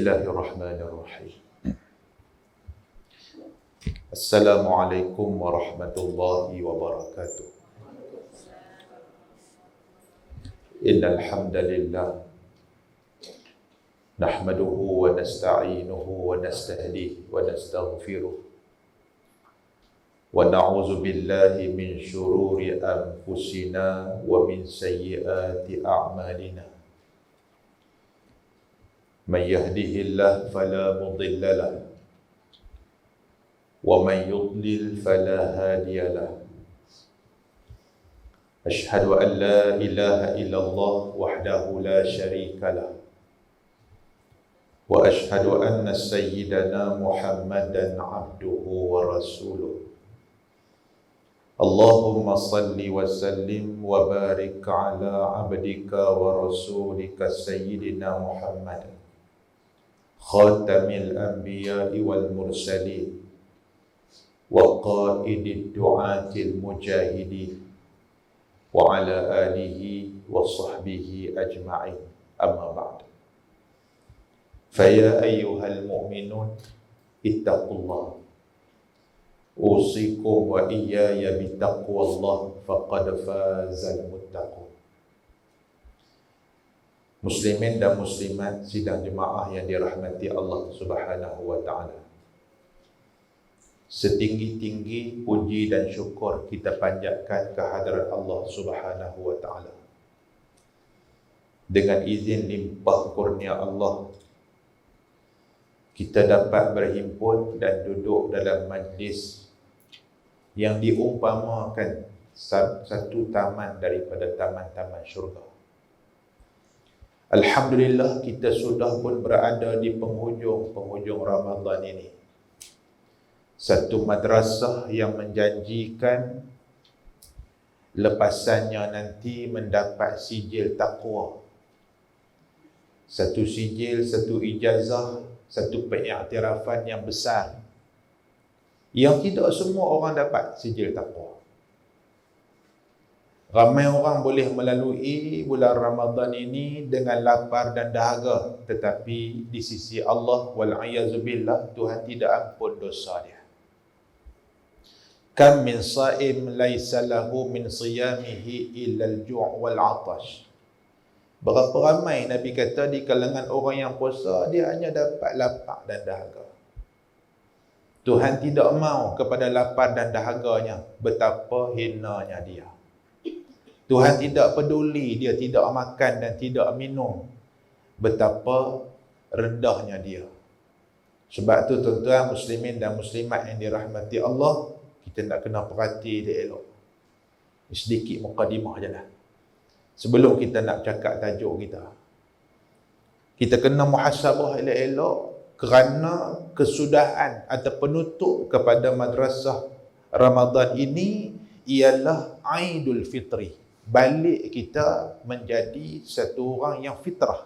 Bismillahirrahmanirrahim. Assalamualaikum warahmatullahi wabarakatuh. Innal hamdalillah nahmaduhu wa nasta'inuhu wa nastahdihi wa nastaghfiruh wa na'udzu billahi min syururi anfusina wa min sayyiati a'malina. Man yahdihillahu fala mudilla lahu wa man yudlil fala hadiya lahu. Asyhadu an la ilaha illallah wahdahu la syarika lahu wa asyhadu anna sayyidana Muhammadan abduhu wa rasuluh. Allahumma salli wa sallim wa barik ala abdika wa rasulika sayyidina Muhammad khatamil anbiya'i wal mursalin wa qaidid du'atil mujahidin wa ala alihi wa sahbihi ajma'in, amma ba'd. Faya ayyuhal mu'minun ittaqullah usikum wa iyaya bittaqwallah faqad fazal muttaqun. Muslimin dan muslimat sidang jemaah yang dirahmati Allah Subhanahu wa taala. Setinggi-tinggi puji dan syukur kita panjatkan kehadrat Allah Subhanahu wa taala. Dengan izin limpah kurnia Allah, kita dapat berhimpun dan duduk dalam majlis yang diumpamakan satu taman daripada taman-taman syurga. Alhamdulillah, kita sudah pun berada di penghujung Ramadan ini. Satu madrasah yang menjanjikan lepasannya nanti mendapat sijil taqwa. Satu sijil, satu ijazah, satu pengiktirafan yang besar, yang tidak semua orang dapat sijil taqwa. Ramai orang boleh melalui bulan Ramadan ini dengan lapar dan dahaga, tetapi di sisi Allah wal'ayazubillah, Tuhan tidak ampun dosa dia. Kam min sa'im laisa lahu min siyamihi illa al-ju' wal-'atash. Berapa ramai Nabi kata di kalangan orang yang puasa, dia hanya dapat lapar dan dahaga. Tuhan tidak mau kepada lapar dan dahaganya, betapa hinanya dia. Tuhan tidak peduli dia tidak makan dan tidak minum, betapa rendahnya dia. Sebab tu tuan-tuan muslimin dan muslimat yang dirahmati Allah, kita nak kena perhati dia elok. Sedikit mukadimah je lah, sebelum kita nak cakap tajuk kita. Kita kena muhasabah elok-elok kerana kesudahan atau penutup kepada madrasah Ramadan ini ialah Aidul Fitri. Balik kita menjadi satu orang yang fitrah,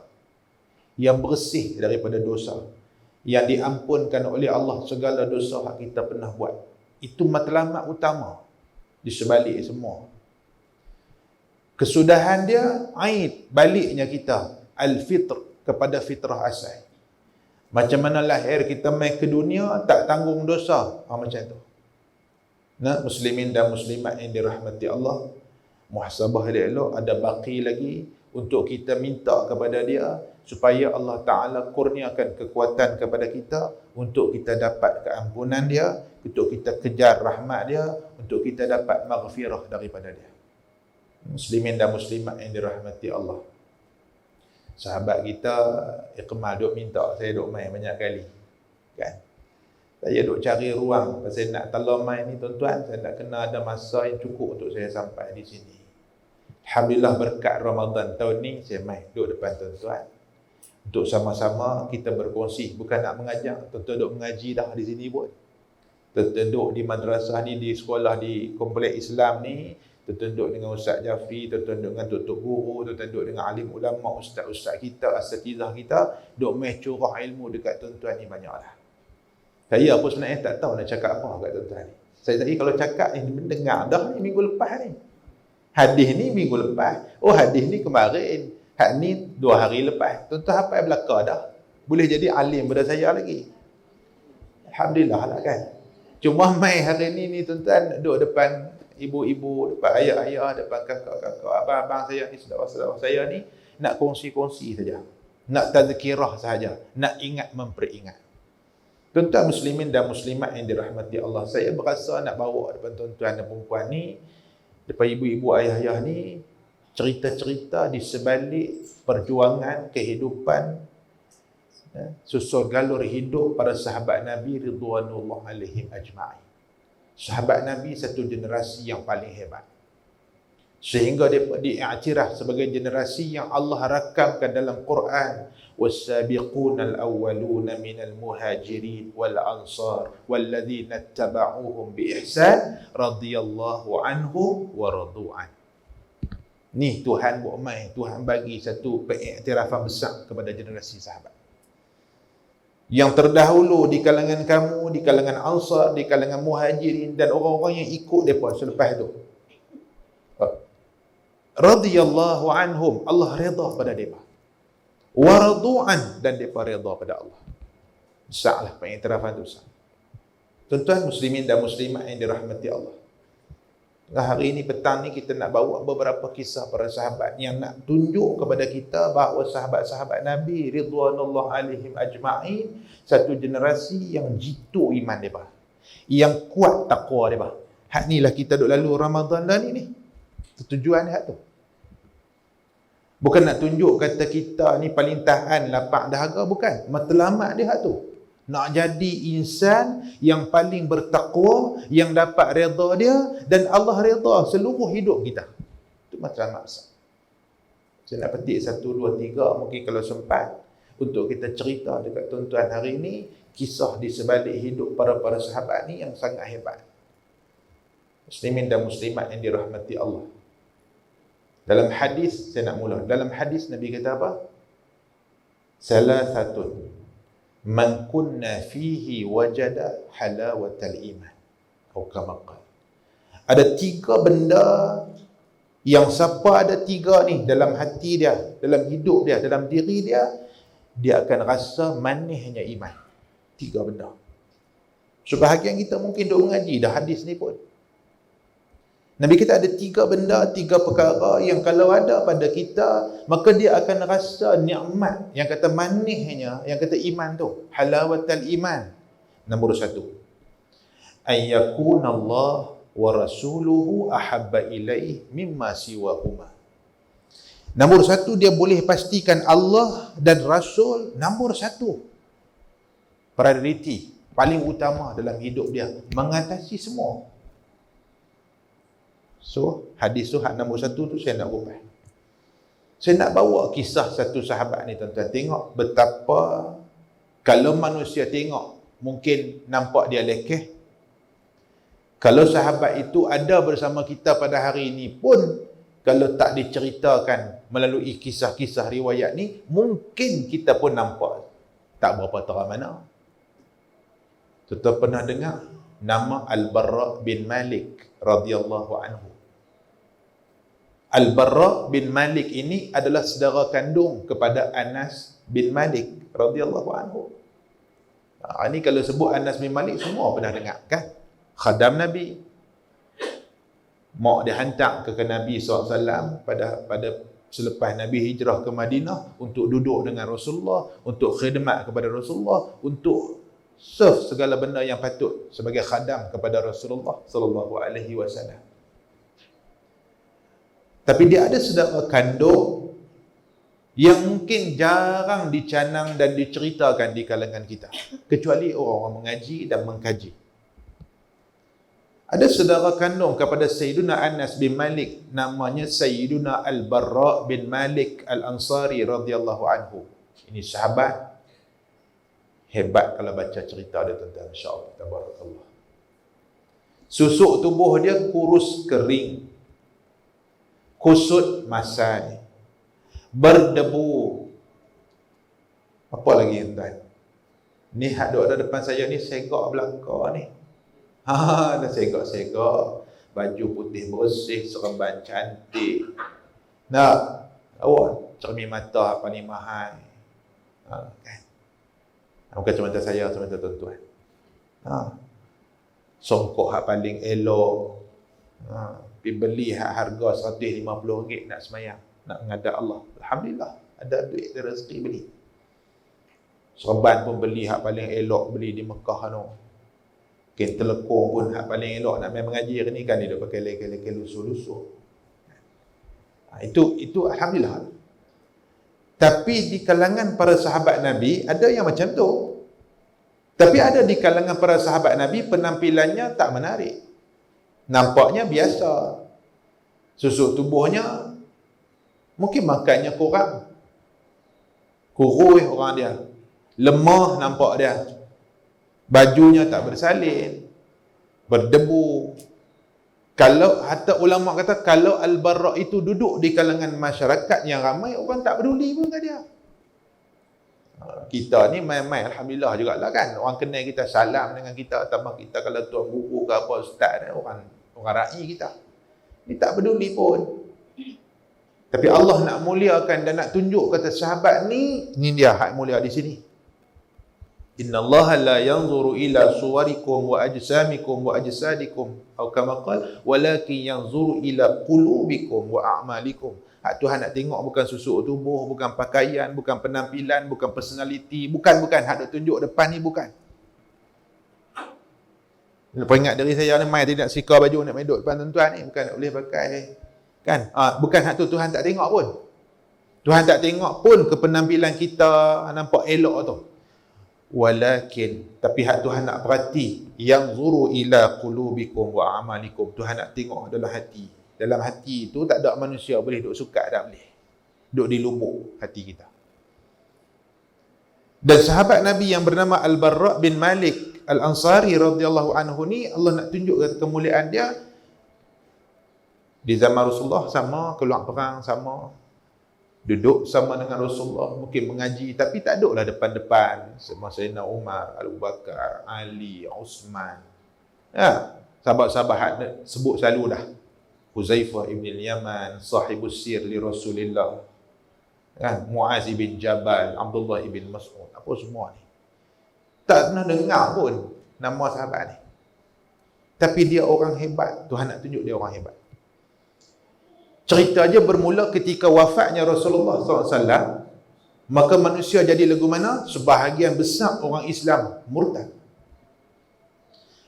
yang bersih daripada dosa, yang diampunkan oleh Allah segala dosa yang kita pernah buat. Itu matlamat utama di sebalik semua. Kesudahan dia Aid, baliknya kita Al-Fitr kepada fitrah asal. Macam mana lahir kita mai ke dunia tak tanggung dosa, macam tu. Nah, muslimin dan muslimat yang dirahmati Allah, muhasabah elok, ada baki lagi untuk kita minta kepada dia supaya Allah Ta'ala kurniakan kekuatan kepada kita untuk kita dapat keampunan dia, untuk kita kejar rahmat dia, untuk kita dapat maghfirah daripada dia. Muslimin dan muslimat yang dirahmati Allah, sahabat kita Iqmal duk minta saya duk main banyak kali, kan? Saya duk cari ruang pasal nak talam main ni tuan-tuan, saya nak kena ada masa yang cukup untuk saya sampai di sini. Alhamdulillah berkat Ramadan tahun ni saya main duk depan tuan-tuan untuk sama-sama kita berkongsi, bukan nak mengajar. Tuan-tuan duk mengaji dah di sini pun. Tuan-tuan duk di madrasah ni, di sekolah di kompleks Islam ni, tuan-tuan duk dengan Ustaz Jafi, tuan-tuan duk dengan Tok Guru, tuan-tuan duk dengan alim ulama, ustaz-ustaz kita, asatizah kita, duk main curah ilmu dekat tuan-tuan ni banyaklah. Saya pun sebenarnya tak tahu nak cakap apa kat tuan-tuan ni. Saya tadi kalau cakap ni mendengar dah ni minggu lepas ni. Hadis ni minggu lepas. Oh, hadis ni kemarin. Hak ni 2 hari lepas. Tuan-tuan hafal belaka dah. boleh jadi alim pada saya lagi. Alhamdulillah lah kan. Cuma mai hari ni tuan-tuan duduk depan ibu-ibu, depan ayah-ayah, depan kakak-kakak, abang-abang saya ni, saudara-saudara saya ni, nak kongsi-kongsi saja. Nak tazkirah sahaja. Nak ingat memperingat. Tuan-tuan muslimin dan muslimat yang dirahmati Allah, saya berasa nak bawa depan tuan-tuan dan perempuan ni, depan ibu-ibu ayah-ayah ni, cerita-cerita di sebalik perjuangan kehidupan, susur galur hidup para sahabat Nabi ridwanullah alaihim ajma'in. Sahabat Nabi satu generasi yang paling hebat, sehingga dia diiktiraf sebagai generasi yang Allah rakamkan dalam Quran, was-sabiqunal awwaluna minal muhajirin wal ansar walladzina ittaba'uuhum bi ihsan radhiyallahu anhum wa radu'an. Ni Tuhan buat mai, Tuhan bagi satu pengiktirafan besar kepada generasi sahabat yang terdahulu di kalangan kamu, di kalangan ansar, di kalangan muhajirin dan orang-orang yang ikut mereka selepas itu. Radhiyallahu anhum, Allah redha pada mereka. Wa radu'an, dan mereka redha pada Allah. Besarlah pengiktirafan itu besar. Tuan-tuan muslimin dan muslimat yang dirahmati Allah. Hari ini petang ni kita nak bawa beberapa kisah para sahabat yang nak tunjuk kepada kita bahawa sahabat-sahabat Nabi ridwanullah alaihim ajma'in satu generasi yang jitu iman mereka, yang kuat takwa mereka. Hak inilah kita duk lalu Ramadan dah ni. Tujuan hak tu. Bukan nak tunjuk kata kita ni paling tahan lapak dahaga, bukan. Matlamat dia hak tu. Nak jadi insan yang paling bertakwa, yang dapat redha dia, dan Allah redha seluruh hidup kita. Itu matlamat besar. Saya nak petik 1, 2, 3 mungkin kalau sempat untuk kita cerita dekat tuan-tuan hari ini, kisah di sebalik hidup para sahabat ni yang sangat hebat. Muslimin dan muslimat yang dirahmati Allah. Dalam hadis, saya nak mula. Dalam hadis Nabi kata apa? Salasatun man kunna fihi wajada halawatal iman. Atau kama qala. Ada 3 benda yang siapa ada 3 ni dalam hati dia, dalam hidup dia, dalam diri dia, dia akan rasa manisnya iman. 3 benda. Sebahagian kita mungkin duk mengaji dah hadis ni pun. Nabi kita ada 3 benda, 3 perkara yang kalau ada pada kita, maka dia akan rasa nikmat. Yang kata manisnya, yang kata iman tu, halawatal iman. Nombor 1, ayyakunallah wa rasuluhu ahabba ilaih mimma siwahuma. Nombor 1, dia boleh pastikan Allah dan Rasul nombor 1. Priority, paling utama dalam hidup dia, mengatasi semua. So, hadis tu, hak nombor 1 tu saya nak ubah. Saya nak bawa kisah satu sahabat ni tuan-tuan. Tengok betapa kalau manusia tengok, mungkin nampak dia lekeh. Kalau sahabat itu ada bersama kita pada hari ini pun, kalau tak diceritakan melalui kisah-kisah riwayat ni, mungkin kita pun nampak tak berapa terang mana. Tuan-tuan pernah dengar nama Al-Barra bin Malik radhiyallahu anhu. Al-Barra bin Malik ini adalah saudara kandung kepada Anas bin Malik radhiyallahu anhu. Ini kalau sebut Anas bin Malik semua pernah dengar kan? Khadam Nabi. Mak dia hantar ke Nabi SAW pada selepas Nabi hijrah ke Madinah untuk duduk dengan Rasulullah, untuk khidmat kepada Rasulullah, untuk serve segala benda yang patut sebagai khadam kepada Rasulullah sallallahu alaihi wasallam. Tapi dia ada saudara kandung yang mungkin jarang dicanang dan diceritakan di kalangan kita, kecuali orang-orang mengaji dan mengkaji. Ada saudara kandung kepada Sayyiduna Anas bin Malik, namanya Sayyiduna Al-Barra bin Malik Al-Ansari radhiyallahu anhu. Ini sahabat hebat kalau baca cerita dia tuan-tuan, insya-Allah tabarakallah. Susuk tubuh dia kurus kering, kusut masai, berdebu. Apa lagi tuan? Ni hak duk ada depan saya ni segak belaka ni. Dah segak-segak, baju putih bersih, serban cantik. Nah, awak cermin mata paling mahal. Kan? Bukan semata saya, semata tuan-tuan. Songkok hak paling elok. Pergi beli hak harga RM150 nak semayang, nak menghadap Allah. Alhamdulillah, ada duit, ada rezeki beli. Serban pun beli hak paling elok, beli di Mekah tu. Kain telekong pun hak paling elok, nak main mengaji ni kan dia pakai leke-leke lusuh-lusuh. Itu alhamdulillah. Tapi di kalangan para sahabat Nabi ada yang macam tu. Tapi ada di kalangan para sahabat Nabi penampilannya tak menarik. Nampaknya biasa. Susuk tubuhnya mungkin makannya kurang. Kurus orang dia. Lemah nampak dia. Bajunya tak bersalin. Berdebu. Kalau hatta ulama kata kalau Al-Barra itu duduk di kalangan masyarakat yang ramai, orang tak peduli pun kat dia. Kita ni main-main alhamdulillah jugalah kan. Orang kenal kita, salam dengan kita, tambah kita kalau tuan guru ke apa ustaz ni, orang ra'i kita. Ni tak peduli pun. Tapi Allah nak muliakan dan nak tunjuk kata sahabat ni dia hak mulia di sini. Innallaha la yanzuru ila suwarikum wa ajsamikum wa ajsadikum atau kama qala walakin yanzuru ila qulubikum wa a'malikum. Hak Tuhan nak tengok bukan susuk tubuh, bukan pakaian, bukan penampilan, bukan personality, bukan hak nak tunjuk depan ni bukan. Peringat dari saya ni mai tidak sika baju nak medok depan tuan-tuan ni bukan nak boleh pakai kan. Bukan hak tu Tuhan tak tengok pun. Tuhan tak tengok pun ke penampilan kita nampak elok tu. Walakin, tapi hak Tuhan nak perhati, yang zuru ila qulubikum wa amalikum. Tuhan nak tengok dalam hati. Dalam hati itu tak ada manusia boleh duk suka, tak boleh. Duk di lubuk hati kita. Dan sahabat Nabi yang bernama Al-Barra bin Malik Al-Ansari radhiyallahu anhu ni, Allah nak tunjuk kemuliaan dia. Di zaman Rasulullah sama, keluar perang sama, duduk sama dengan Rasulullah, mungkin mengaji, tapi tak duduklah depan-depan. Sama Sayyidina Umar, Abu Bakar, Ali, Uthman. Sahabat-sahabat sebut selalu dah. Huzaifah ibn al-Yaman, sahibus sir li Rasulillah. Kan? Muaz ibn Jabal, Abdullah ibn Mas'ud, apa semua ni. Tak pernah dengar pun nama sahabat ni. Tapi dia orang hebat. Tuhan nak tunjuk dia orang hebat. Cerita aja bermula ketika wafatnya Rasulullah SAW, maka manusia jadi lagu mana? Sebahagian besar orang Islam murtad.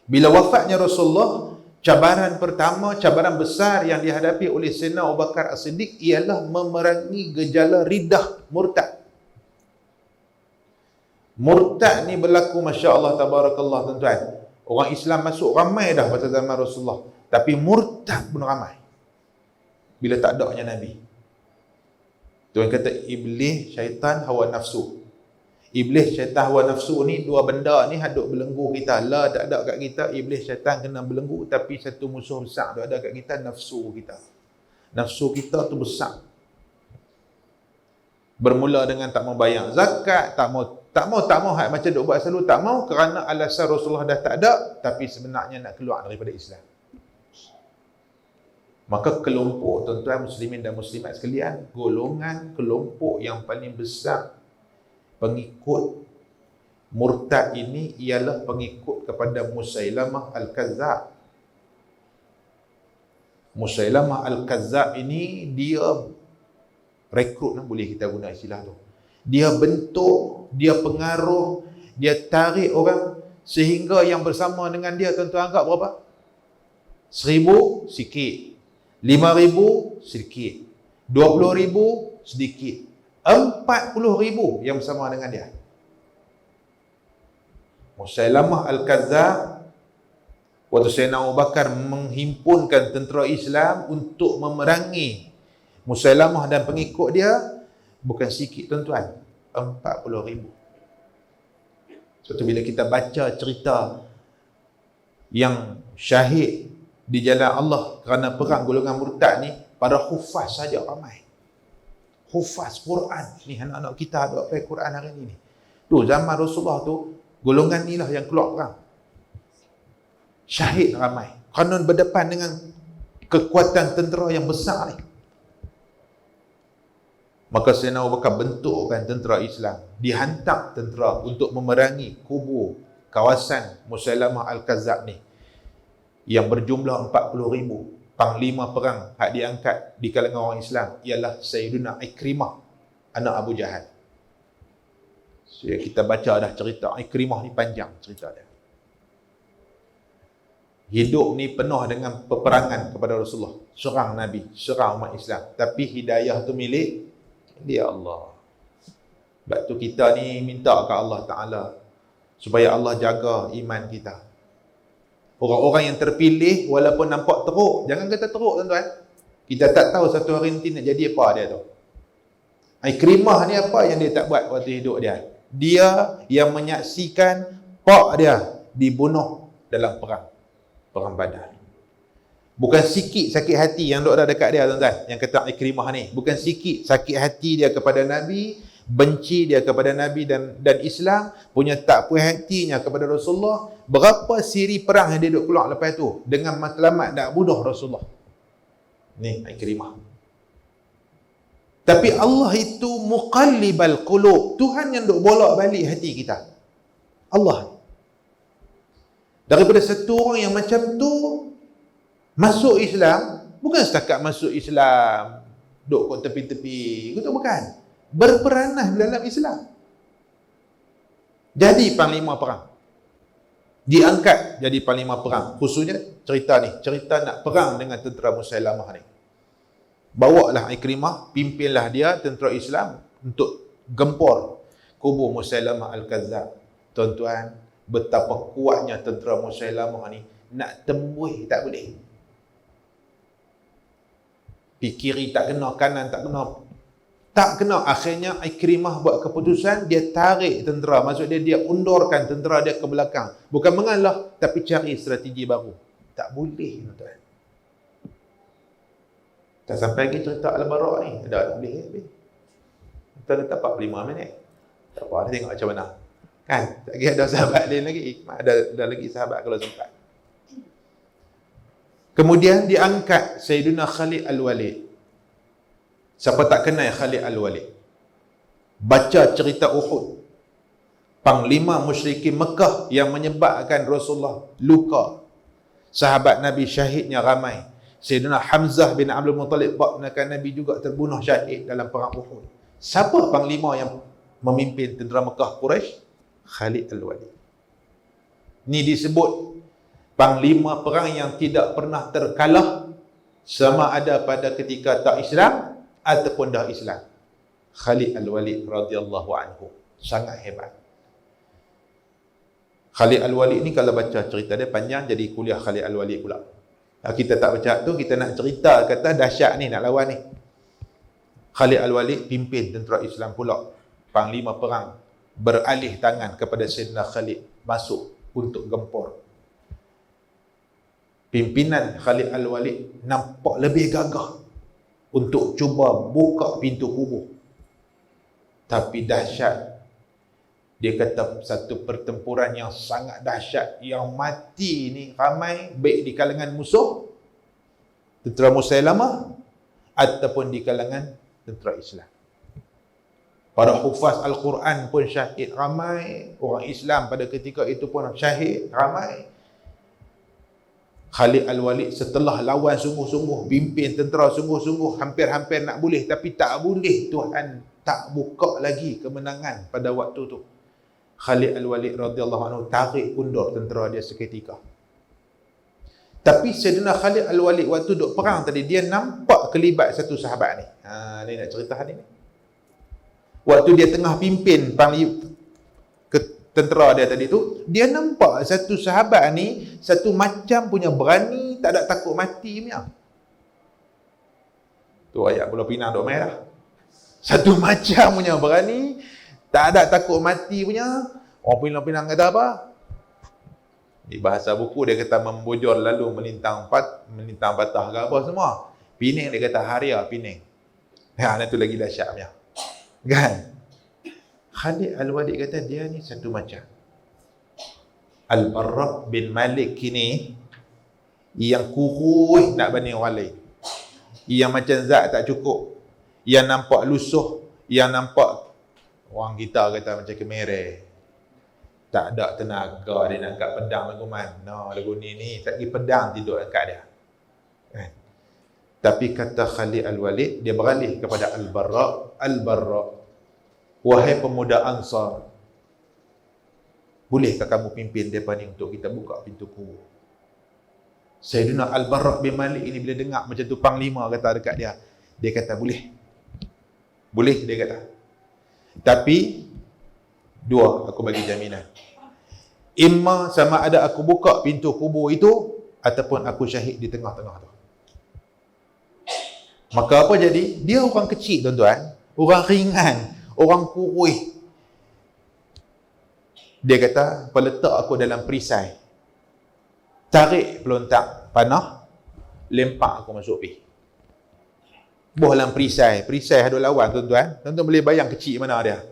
Bila wafatnya Rasulullah, cabaran pertama, cabaran besar yang dihadapi oleh Sayyidina Abu Bakar As-Siddiq ialah memerangi gejala riddah murtad. Murtad ni berlaku, Masya Allah, tabarakallah tuan-tuan. Orang Islam masuk ramai dah pada zaman Rasulullah, tapi murtad pun ramai bila tak adanya Nabi. Tuhan kata iblis, syaitan, hawa nafsu. Iblis, syaitan, hawa nafsu ni dua benda ni hadut belenggu kita. La tak ada kat kita, iblis, syaitan kena belenggu, tapi satu musuh besar tu ada kat kita, nafsu kita. Nafsu kita tu besar. Bermula dengan tak mau bayar zakat, tak mau macam duk buat selalu, tak mau kerana alasan Rasulullah dah tak ada, tapi sebenarnya nak keluar daripada Islam. Maka kelompok tuan-tuan muslimin dan muslimat sekalian, golongan kelompok yang paling besar pengikut murtad ini ialah pengikut kepada Musailamah Al-Kazzab. Musailamah Al-Kazzab ini dia rekrut, boleh kita guna istilah tu. Dia bentuk, dia pengaruh, dia tarik orang sehingga yang bersama dengan dia tuan-tuan anggap berapa? 1,000 sikit. 5,000 sedikit, 20,000 sedikit, 40,000 yang bersama dengan dia. Musailamah Al-Kazzab, waktu Sayyidina Abu Bakar menghimpunkan tentera Islam untuk memerangi Musailamah dan pengikut dia, bukan sikit tuan-tuan, 40,000. Sebab bila kita baca cerita yang syahid di jalan Allah kerana perang golongan murtad ni, para hufaz saja ramai. Hufaz Quran ni, anak-anak kita ada pakai Quran hari ni. Tu zaman Rasulullah tu, golongan ni lah yang keluar perang. Syahid ramai kerana berdepan dengan kekuatan tentera yang besar ni. Maka Sayyidina Abu Bakar bentukkan tentera Islam, dihantar tentera untuk memerangi kubur kawasan Musailamah Al-Kazzab ni yang berjumlah 40,000. Panglima perang hak diangkat di kalangan orang Islam ialah Sayyidina Ikrimah anak Abu Jahal. So, kita baca dah cerita Ikrimah ni, panjang cerita dia. Hidup ni penuh dengan peperangan kepada Rasulullah, serang Nabi, serang umat Islam, tapi hidayah tu milik dia Allah. Sebab tu kita ni minta ke Allah Ta'ala supaya Allah jaga iman kita. Orang-orang yang terpilih walaupun nampak teruk, jangan kata teruk tuan-tuan. Kita tak tahu satu hari nanti nak jadi apa dia tu. Ikrimah ni apa yang dia tak buat waktu hidup dia? Dia yang menyaksikan pak dia dibunuh dalam perang Badar. Bukan sikit sakit hati yang duduk dekat dia tuan-tuan, yang kata Ikrimah ni. Bukan sikit sakit hati dia kepada Nabi, benci dia kepada Nabi dan Islam, punya tak puas hatinya kepada Rasulullah. Berapa siri perang yang dia duduk keluar lepas tu dengan matlamat nak bunuh Rasulullah. Ni Ikrimah. Tapi Allah itu muqallibal qulub. Tuhan yang duk bolak balik hati kita. Allah. Daripada satu orang yang macam tu masuk Islam, bukan setakat masuk Islam duk kat tepi-tepi, itu bukan. Berperanan dalam Islam. Jadi panglima perang. Diangkat jadi panglima perang. Khususnya cerita ni, cerita nak perang dengan tentera Musailamah ni. Bawalah Ikrimah, pimpinlah dia tentera Islam untuk gempur kubur Musailamah Al-Kazzab. Tuan-tuan, betapa kuatnya tentera Musailamah ni, nak tembus tak boleh. Kiri tak kena, kanan tak kena. Akhirnya Ikrimah buat keputusan, dia tarik tentera, maksud dia undurkan tentera dia ke belakang. Bukan mengalah, tapi cari strategi baru. Tak boleh tuan-tuan. Tak sampai lagi cerita Al-Bara' ni. Dah boleh. Kita letak 45 minit. Tak apa, tengok macam mana. Kan? Tak kira ada sahabat lain lagi. Ada lagi sahabat kalau sempat. Kemudian diangkat Sayyidina Khalid Al-Walid. Siapa tak kenal Khalid Al-Walid? Baca cerita Uhud. Panglima musyrikin Mekah yang menyebabkan Rasulullah luka. Sahabat Nabi syahidnya ramai. Sayyidina Hamzah bin Abdul Muttalib, ponakan Nabi juga terbunuh syahid dalam perang Uhud. Siapa panglima yang memimpin tentera Mekah Quraisy? Khalid Al-Walid. Ini disebut panglima perang yang tidak pernah terkalah sama ada pada ketika tak Islam ataupun dah Islam. Khalid Al-Walid radhiyallahu anhu. Sangat hebat. Khalid Al-Walid ni kalau baca cerita dia panjang, jadi kuliah Khalid Al-Walid pula. Kita tak baca tu, kita nak cerita kata dahsyat ni nak lawan ni. Khalid Al-Walid pimpin tentera Islam pula. Panglima perang beralih tangan kepada Sayyidina Khalid masuk untuk gempur. Pimpinan Khalid Al-Walid nampak lebih gagah untuk cuba buka pintu kubur. Tapi dahsyat. Dia kata satu pertempuran yang sangat dahsyat, yang mati ni ramai, baik di kalangan musuh tentera Musailamah ataupun di kalangan tentera Islam. Para hufaz Al-Quran pun syahid ramai, orang Islam pada ketika itu pun syahid ramai. Khalid Al-Walid setelah lawan sungguh-sungguh, pimpin tentera sungguh-sungguh, hampir-hampir nak boleh, tapi tak boleh. Tuhan tak buka lagi kemenangan pada waktu tu. Khalid Al-Walid radhiyallahu anhu tarik undur tentera dia seketika. Tapi Sayyidina Khalid Al-Walid waktu duk perang tadi, dia nampak kelibat satu sahabat ni. Ni nak cerita hari ni. Waktu dia tengah pimpin tentera dia tadi tu, dia nampak satu sahabat ni satu macam punya berani, tak ada takut mati punya. Tu ayat Pulau Pinang duk main dah. Satu macam punya berani, tak ada takut mati punya. Orang Pinang kata apa? Di bahasa buku dia kata membujur lalu melintang patah ke apa semua. Pening dia kata haria pening. Itu lagi dahsyat punya. Kan? Khalid Al-Walid kata dia ni satu macam. Al-Barra bin Malik ni yang kurus nak banding orang lain. Yang macam zat tak cukup. yang nampak lusuh, yang nampak orang kita kata macam kemereh. Tak ada tenaga dia nak angkat pedang lagu mana lagu ni tak pergi pedang tidur angkat dia. Kan? Tapi kata Khalid Al-Walid, dia beralih kepada Al-Barra. Al-Barra, wahai pemuda Ansar, bolehkah kamu pimpin mereka ni untuk kita buka pintu kubur? Sayyidina Al-Barra bin Malik ini bila dengar macam tu panglima kata dekat dia, dia kata boleh. Boleh dia kata. Tapi dua, aku bagi jaminan. Imma sama ada aku buka pintu kubur itu ataupun aku syahid di tengah-tengah tu. Maka apa jadi? Dia orang kecil tuan-tuan, orang ringan, orang kurus. Dia kata, peletak aku dalam perisai, tarik pelontar panah, lempak aku masuk pi. Boh dalam perisai ada lawan tuan-tuan. Tuan-tuan boleh bayang kecil mana dia.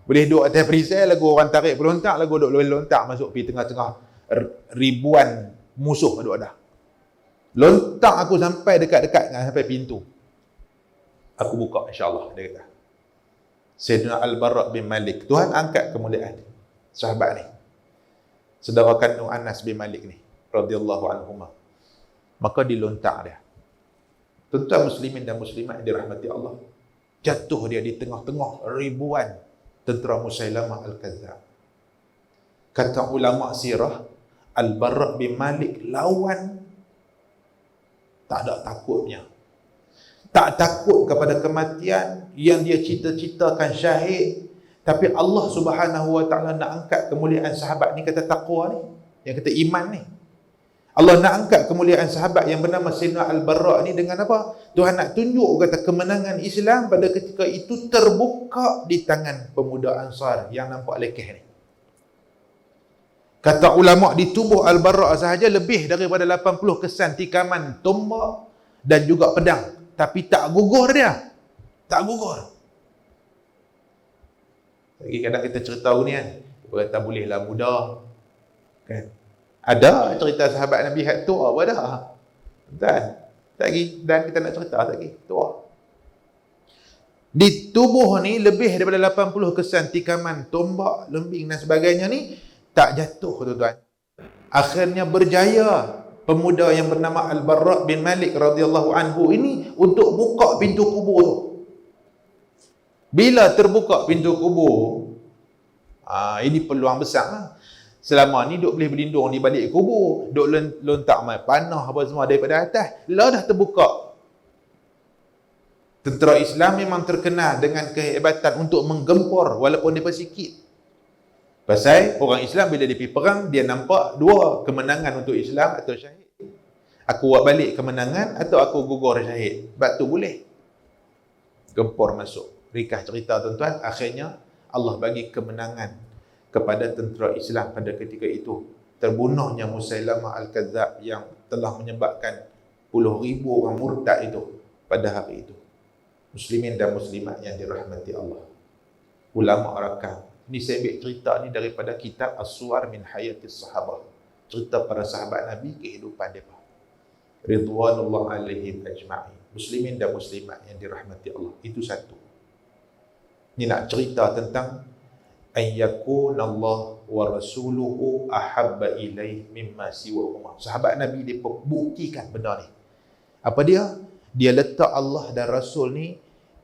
Boleh duduk atas perisai, lagu orang tarik pelontar, lagu duduk lontar masuk pi tengah-tengah ribuan musuh duduk ada. Lontar aku sampai dekat-dekat sampai pintu. Aku buka insya-Allah, dia kata. Sayyidina Al-Barra bin Malik, Tuhan angkat kemuliaan sahabat ni, saudara kandung Anas bin Malik ni radhiyallahu anhuma. Maka dilontar dia. Tuan-tuan muslimin dan muslimat dirahmati Allah, jatuh dia di tengah-tengah ribuan tentera Musailamah Al-Kadzdzab. Kata ulama sirah, Al-Barra bin Malik lawan tak ada takutnya. Tak takut kepada kematian yang dia cita-citakan syahid. Tapi Allah Subhanahu Wa Taala nak angkat kemuliaan sahabat ni, kata taqwa ni, yang kata iman ni. Allah nak angkat kemuliaan sahabat yang bernama Sayyidina Al-Barra ni dengan apa? Tuhan nak tunjuk kata kemenangan Islam pada ketika itu terbuka di tangan pemuda Ansar yang nampak lekeh ni. Kata ulama, di tubuh Al-Barra sahaja lebih daripada 80 kesan tikaman tombak dan juga pedang. Tapi tak gugur dia. Tak gugur. Lagi kadang kita cerita ni kan, kita kata bolehlah muda. Kan? Ada cerita sahabat Nabi hak tua apa dah. Dan tak lagi, dan kita nak cerita tak lagi, tua. Di tubuh ni lebih daripada 80 kesan tikaman tombak, lembing dan sebagainya ni tak jatuh tuan-tuan. Akhirnya berjaya pemuda yang bernama Al-Barra bin Malik radhiyallahu anhu ini untuk buka pintu kubur tu. Bila terbuka pintu kubur, ini peluang besar lah. Selama ni duk boleh berlindung di balik kubur, duk lontak mai panah apa semua daripada atas. Lah dah terbuka. Tentera Islam memang terkenal dengan kehebatan untuk menggempur walaupun mereka sikit. Pasal orang Islam bila dia pergi perang, dia nampak dua kemenangan untuk Islam atau syahid. Aku buat balik kemenangan atau aku gugur syahid. Sebab tu boleh gempur masuk. Rikah cerita tuan-tuan, akhirnya Allah bagi kemenangan kepada tentera Islam pada ketika itu. Terbunuhnya Musailamah Al-Kadzdzab yang telah menyebabkan puluh ribu orang murtad itu pada hari itu. Muslimin dan muslimat yang dirahmati Allah. Ulama rakam. Ini saya ambil cerita ni daripada kitab As-Suwar min Hayatis Sahabah. Cerita para sahabat Nabi, kehidupan mereka. Ridwanullah alaihim ajma'in. Muslimin dan muslimat yang dirahmati Allah. Itu satu. Ini nak cerita tentang ayyakunallah wa rasuluhu ahabba ilaih mimma siwahuma. Sahabat Nabi dia buktikan benda ni. Apa dia? Dia letak Allah dan Rasul ni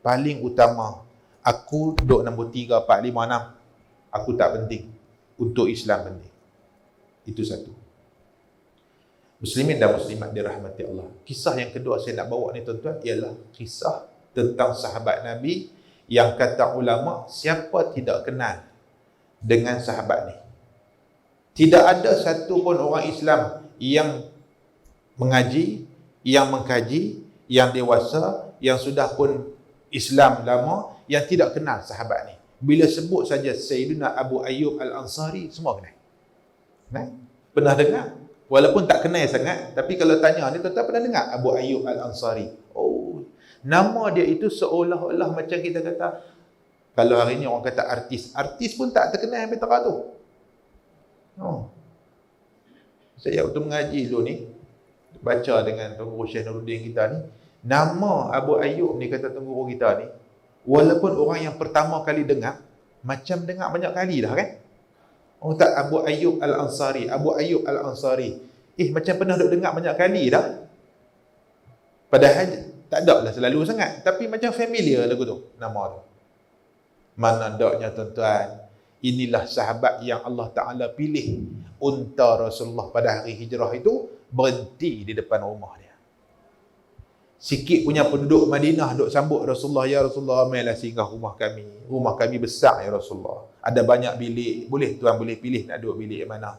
paling utama. Aku duduk nombor 3, 4, 5, 6. Aku tak penting. Untuk Islam penting. Itu satu. Muslimin dan muslimat dirahmati Allah. Kisah yang kedua saya nak bawa ni tuan-tuan ialah kisah tentang sahabat Nabi yang kata ulama, siapa tidak kenal dengan sahabat ni. Tidak ada satu pun orang Islam yang mengaji, yang mengkaji, yang dewasa, yang sudah pun Islam lama, yang tidak kenal sahabat ni. Bila sebut saja Sayyidina Abu Ayyub Al-Ansari, semua kenal. Nah, pernah dengar? Walaupun tak kenal sangat, tapi kalau tanya ni, tuan-tuan pernah dengar Abu Ayyub Al-Ansari? Oh, nama dia itu seolah-olah macam kita kata, kalau hari ni orang kata artis, artis pun tak terkenal sampai terang tu. Oh. Saya waktu mengaji dulu ni, baca dengan Tuan Guru Syekh Nuruddin kita ni, Nama Abu Ayyub ni, kata Tuan Guru kita ni, walaupun orang yang pertama kali dengar, macam dengar banyak kali dah kan. Orang tak Abu Ayyub Al-Ansari, Abu Ayyub Al-Ansari. Macam pernah duk dengar banyak kali dah. Padahal tak ada lah selalu sangat, tapi macam familiar lagu tu, nama tu. Mana daknya tuan-tuan, inilah sahabat yang Allah Ta'ala pilih unta Rasulullah pada hari hijrah itu berhenti di depan rumah dia. Sikit punya penduduk Madinah duk sambut Rasulullah, ya Rasulullah, marilah singgah rumah kami. Rumah kami besar ya Rasulullah. Ada banyak bilik. Boleh tuan boleh pilih nak duduk bilik mana.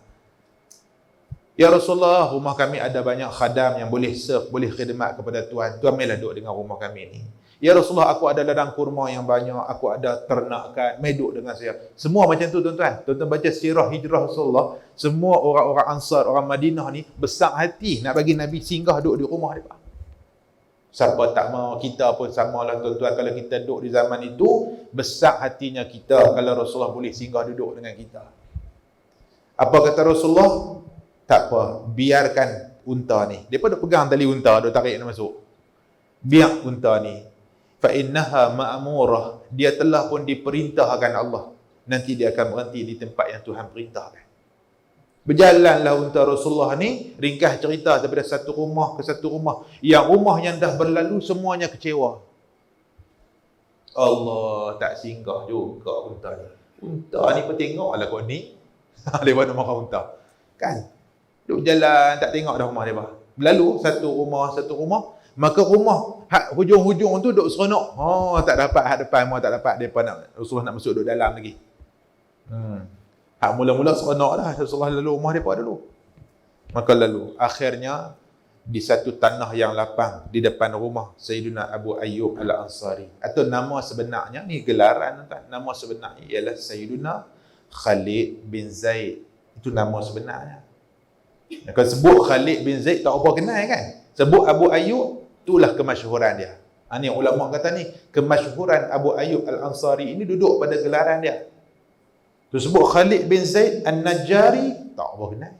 Ya Rasulullah, rumah kami ada banyak khadam yang boleh serve, boleh khidmat kepada tuan. Tuan marilah duduk dengan rumah kami ni. Ya Rasulullah, aku ada ladang kurma yang banyak, aku ada ternakan, mari duduk dengan saya. Semua macam tu tuan-tuan. Tuan-tuan baca sirah hijrah Rasulullah, semua orang-orang Ansar, orang Madinah ni besar hati nak bagi Nabi singgah duduk di rumah dia. Siapa tak mau, kita pun samalah tuan-tuan. Kalau kita duduk di zaman itu, besar hatinya kita kalau Rasulullah boleh singgah duduk dengan kita. Apa kata Rasulullah? Tak apa, biarkan unta ni. Dia pun duk pegang tali unta, duk tarik dia masuk. Biar unta ni. Fa innaha ma'murah. Dia telah pun diperintahkan Allah. Nanti dia akan berhenti di tempat yang Tuhan perintahkan. Berjalanlah unta Rasulullah ni, ringkas cerita daripada satu rumah ke satu rumah. Yang rumah yang dah berlalu semuanya kecewa. Allah tak singgah juga unta ni. Unta ni pun tengoklah kau ni. Lepas nak makan unta. Kan? Duk jalan tak tengok dah rumah dia. Berlalu satu rumah. Maka rumah hujung-hujung tu duk seronok. Tak dapat hak depan, mau tak dapat depa nak Rasulullah nak masuk duk dalam lagi. Hak mula-mula seronok dah Rasulullah lalu rumah depa dulu. Maka lalu akhirnya di satu tanah yang lapang di depan rumah Sayyidina Abu Ayyub Al-Ansari. Atau nama sebenarnya ni gelaran tuan. Nama sebenarnya ialah Sayyidina Khalid bin Zaid. Itu nama sebenarnya. Kalau sebut Khalid bin Zaid tak apa kenal kan? Sebut Abu Ayyub, itulah kemasyhuran dia. Ini ulama kata ni, kemasyhuran Abu Ayyub Al-Ansari ini duduk pada gelaran dia. Tu sebut Khalid bin Zaid An-Najjari, tak apa kenal.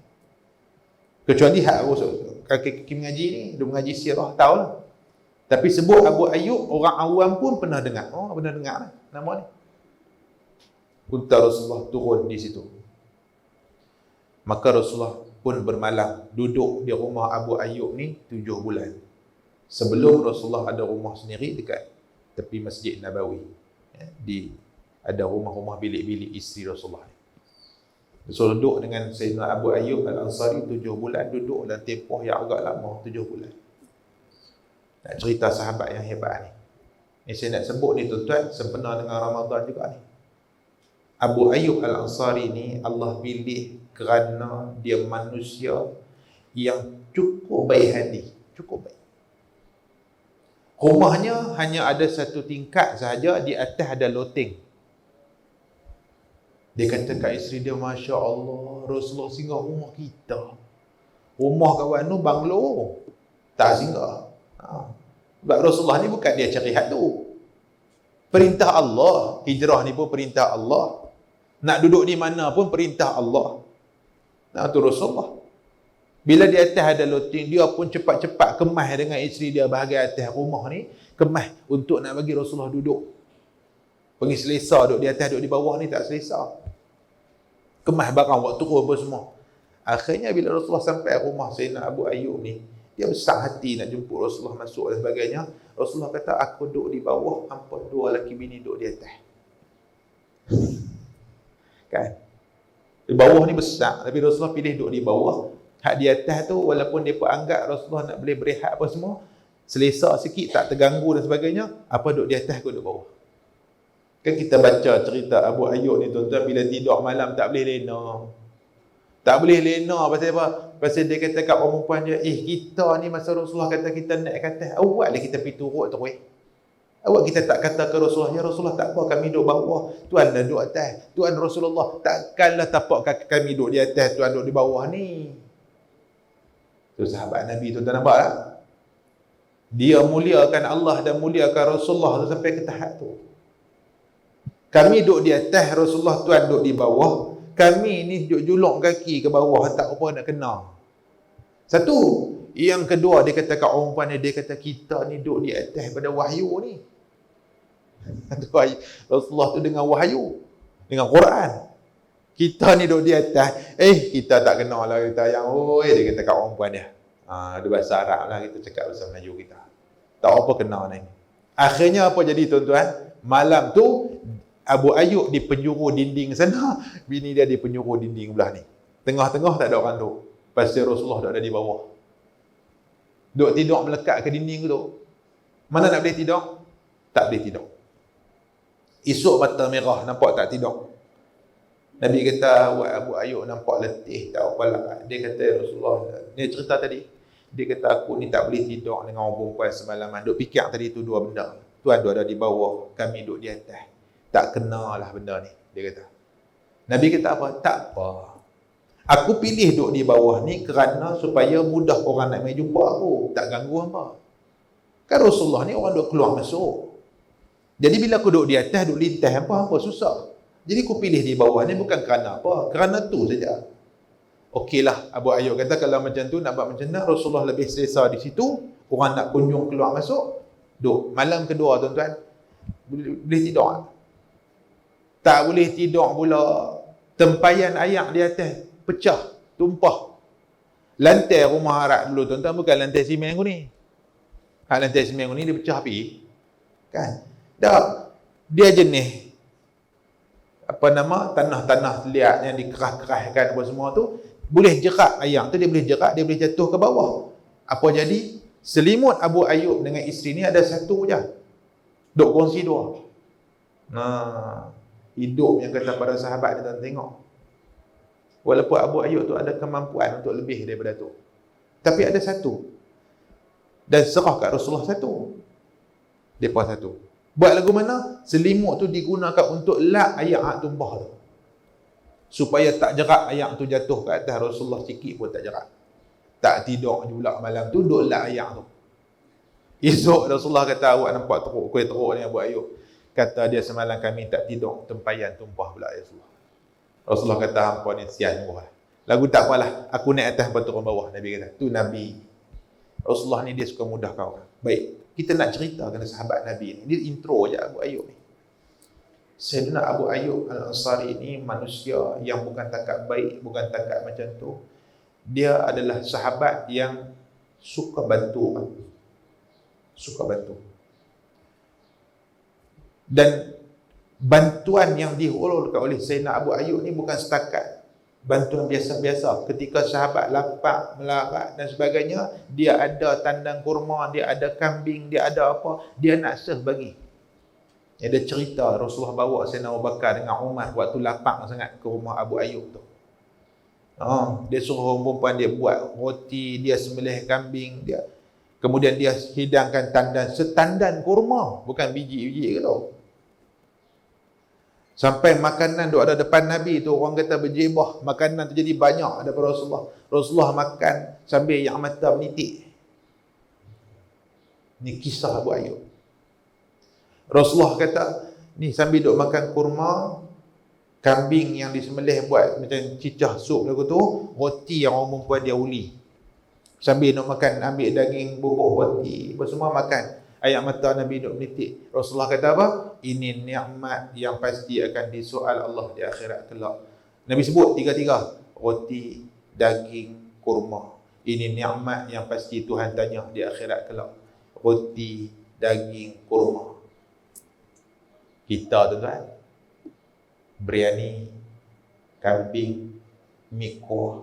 Kecuali hak kaki mengaji ni, dia mengaji sirah tahulah. Tapi sebut Abu Ayyub, orang awam pun pernah dengar. Pernah dengar lah nama ni. Unta Rasulullah turun di situ. Maka Rasulullah pun bermalam duduk di rumah Abu Ayyub ni 7 bulan. Sebelum Rasulullah ada rumah sendiri dekat tepi Masjid Nabawi. Ada rumah-rumah bilik-bilik isteri Rasulullah. Rasulullah duduk dengan Sayyidina Abu Ayyub Al-Ansari 7 bulan, duduk dalam tempoh yang agak lama 7 bulan. Nak cerita sahabat yang hebat ni. Saya nak sebut ni tuan-tuan sempena dengan Ramadan juga ni. Abu Ayyub Al-Ansari ni Allah pilih kerana dia manusia yang cukup baik hati, cukup baik. Rumahnya hanya ada satu tingkat sahaja, di atas ada loteng. Dia kata kat isteri dia, Masya Allah, Rasulullah singgah rumah kita. Rumah kawan tu banglo. Tak singgah. Sebab Rasulullah ni bukan dia cari hak tu. Perintah Allah. Hijrah ni pun perintah Allah. Nak duduk di mana pun perintah Allah. Nah tu Rasulullah. Bila di atas ada loteng, dia pun cepat-cepat kemas dengan isteri dia bahagian atas rumah ni. Kemas untuk nak bagi Rasulullah duduk. Pergi selesa duduk di atas, duduk di bawah ni tak selesa. Kemas barang, buat turun pun semua. Akhirnya bila Rasulullah sampai rumah Sayyidina Abu Ayyub ni, dia besar hati nak jemput Rasulullah masuk dan sebagainya. Rasulullah kata, aku duduk di bawah, hampa 2 lelaki bini duduk di atas. Kan? Di bawah ni besar, tapi Rasulullah pilih duduk di bawah. Hak di atas tu, walaupun mereka anggap Rasulullah nak boleh berehat apa semua, selesa sikit, tak terganggu dan sebagainya, apa duduk di atas, aku duduk bawah. Kan kita baca cerita Abu Ayyub ni tuan-tuan, bila tidur malam tak boleh lena. Tak boleh lena pasal apa? Pasal dia kata kat perempuan dia, kita ni masa Rasulullah kata kita naik ke atas, awak lah kita pergi turut terus. Awak kita tak kata ke Rasulullah, ya Rasulullah tak apa kami duduk bawah, Tuan dah duduk atas. Tuan Rasulullah, takkanlah tapak kaki kami duduk di atas, Tuan duduk di bawah ni. Tu sahabat Nabi tuan-tuan nampak tak? Dia muliakan Allah dan muliakan Rasulullah tu sampai ke tahap tu. Kami duduk di atas, Rasulullah Tuan duduk di bawah. Kami ni juluk kaki ke bawah, tak apa nak kena. Satu, Yang kedua, dia kata kat orang perempuan dia kata kita ni duduk di atas pada wahyu ni. Rasulullah tu dengan wahyu, dengan Quran. Kita ni duduk di atas, kita tak kenal lah kita yang, dia kata kat orang perempuan dia. Ada bahasa Arab lah, kita cakap bahasa Melayu kita. Tak apa kenal ni. Akhirnya apa jadi tuan-tuan? Malam tu, Abu Ayyub di penjuru dinding sana, bini dia di penjuru dinding belah ni. Tengah-tengah tak ada orang tu. Pasal Rasulullah duduk ada di bawah. Duduk tidur melekat ke dinding tu. Mana nak boleh tidur? Tak boleh tidur. Esok mata merah, nampak tak tidur. Nabi kata, Abu Ayyub nampak letih, tak apa lah. Dia kata, Rasulullah, ni cerita tadi. Dia kata, aku ni tak boleh tidur dengan orang perempuan semalaman. Duk fikir tadi tu dua benda. Tuan duduk ada di bawah, kami duduk di atas. Tak kenal lah benda ni, dia kata. Nabi kata apa? Tak apa. Aku pilih duduk di bawah ni kerana supaya mudah orang nak mai jumpa aku. Tak ganggu apa. Kan Rasulullah ni orang duduk keluar masuk. Jadi bila aku duduk di atas, duduk lintas apa susah. Jadi aku pilih di bawah ni bukan kerana apa. Kerana tu saja. Okeylah, Abu Ayyub kata kalau macam tu, nak buat macam mana, Rasulullah lebih selesa di situ. Orang nak kunjung keluar masuk. Duduk. Malam kedua tuan-tuan, boleh tidur. Tak boleh tidur pula. Tempayan ayak di atas pecah, tumpah. Lantai rumah Arab dulu tuan-tuan bukan lantai simen aku ni. Lantai simen aku ni dia pecah api. Kan? Dah. Dia jenis tanah-tanah liat yang dikerah-kerahkan apa semua tu, boleh jerak ayak tu, dia boleh jerak, dia boleh jatuh ke bawah. Apa jadi? Selimut Abu Ayyub dengan isteri ni ada satu je. Duk kongsi dua. Hidup yang kata para sahabat ni tuan tengok. Walaupun Abu Ayyub tu ada kemampuan untuk lebih daripada tu. Tapi ada satu. Dan serah kat Rasulullah satu. Depa satu. Buat lagu mana? Selimut tu digunakan untuk lap ayak tumpah tu. Supaya tak jerak ayak tu jatuh ke atas Rasulullah sikit pun tak jerak. Tak tidur pula malam tu, duduk lap ayak tu. Esok Rasulullah kata, awak nampak teruk, kuih teruk ni Abu Ayyub. Kata dia semalam kami tak tidur, tempayan tumpah pula Rasulullah. Rasulullah kata, hampa ni sian murah. Lagu tak apalah, aku naik atas hampa turun bawah. Nabi kata, tu Nabi. Rasulullah ni dia suka mudah kau. Baik, kita nak cerita kena sahabat Nabi ni. Dia intro je Abu Ayyub ni. Sayyidina Abu Ayyub Al-Ansari ni manusia yang bukan takat baik, bukan takat macam tu. Dia adalah sahabat yang suka bantu orang. Suka bantu. Dan bantuan yang dihulurkan oleh Sayyidina Abu Ayyub ni bukan setakat bantuan biasa-biasa. Ketika sahabat lapar, melarat dan sebagainya, dia ada tandang kurma, dia ada kambing, dia ada apa, dia nak bagi. Ada cerita Rasulullah bawa Sayyidina Abu Bakar dengan Umar waktu lapar sangat ke rumah Abu Ayyub tu. Dia suruh orang perempuan dia buat roti, dia sembelih kambing, dia kemudian dia hidangkan setandan kurma, bukan biji-biji ke tau. Sampai makanan duk ada depan Nabi tu, orang kata berjebah, makanan tu jadi banyak daripada Rasulullah. Rasulullah makan sambil yang mata menitik. Ni kisah Abu Ayyub. Rasulullah kata, ni sambil duk makan kurma, kambing yang disembelih buat macam cicah sup lagu tu, roti yang orang perempuan dia uli. Sambil nak makan, ambil daging bubuk roti, semua makan. Ayat mata Nabi duk menitik. Rasulullah kata apa? Ini nikmat yang pasti akan disoal Allah di akhirat kelak. Nabi sebut tiga-tiga. Roti, daging, kurma. Ini nikmat yang pasti Tuhan tanya di akhirat kelak. Roti, daging, kurma. Kita tuan-tuan, biryani, kambing, mi kuah,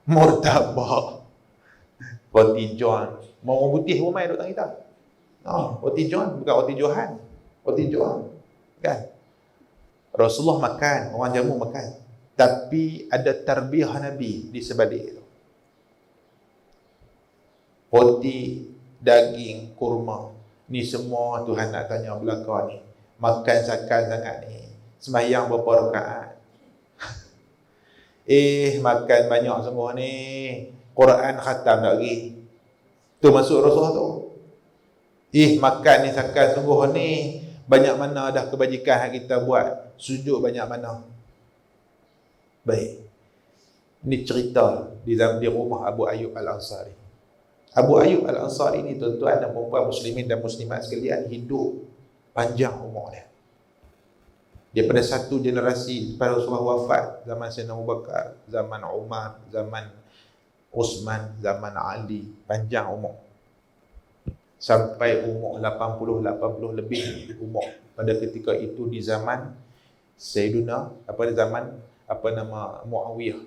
murtabak, roti john. Mau orang putih pun main duk tang kita. Roti john, bukan roti Johan. Roti john. Kan? Rasulullah makan, orang jamu makan. Tapi ada tarbiyah Nabi di sebalik itu. Roti, daging, kurma. Ni semua Tuhan nak tanya belakang ni. Makan sakan sangat ni. Sembahyang berapa rakaat? Makan banyak semua ni. Quran khatam tak lagi. Tu masuk Rasulullah tu. Makan ni sakan sungguh ni. Banyak mana dah kebajikan yang kita buat. Sujud banyak mana. Baik. Ini cerita di rumah Abu Ayyub Al-Ansari. Abu Ayyub Al-Ansari ini, tuan-tuan dan puan muslimin dan muslimat sekalian, hidup panjang umur dia. Daripada satu generasi pada Rasulullah wafat, zaman Sayyidina Abu Bakar, zaman Umar, zaman Uthman, zaman Ali, panjang umur. Sampai umur 80 lebih umur. Pada ketika itu di zaman Sayyidina, Muawiyah,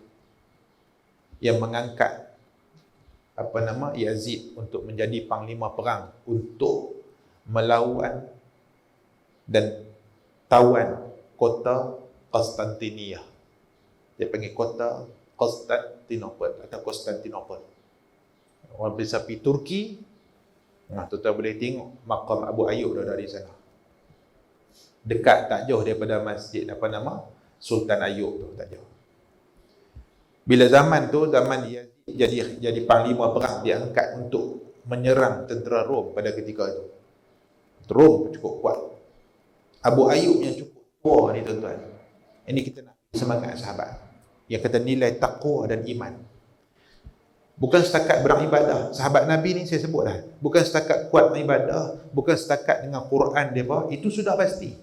yang mengangkat Yazid untuk menjadi panglima perang untuk melawan dan tawan kota Konstantinia. Dia panggil kota Konstantinopel atau Konstantinopel. Orang bisa pergi Turki, tuan-tuan boleh tengok makam Abu Ayyub dari sana. Dekat, tak jauh daripada masjid Sultan Ayyub tu, tak jauh. Bila zaman tu, zaman Yazid jadi panglima perang, dia angkat untuk menyerang tentera Rom pada ketika itu. Rom cukup kuat. Abu Ayyub yang cukup tua ni, tuan-tuan. Ini kita nak semangat sahabat yang kata nilai takwa dan iman. Bukan setakat beribadah. Sahabat Nabi ni saya sebut dah, bukan setakat kuat beribadah, bukan setakat dengan Quran mereka, itu sudah pasti.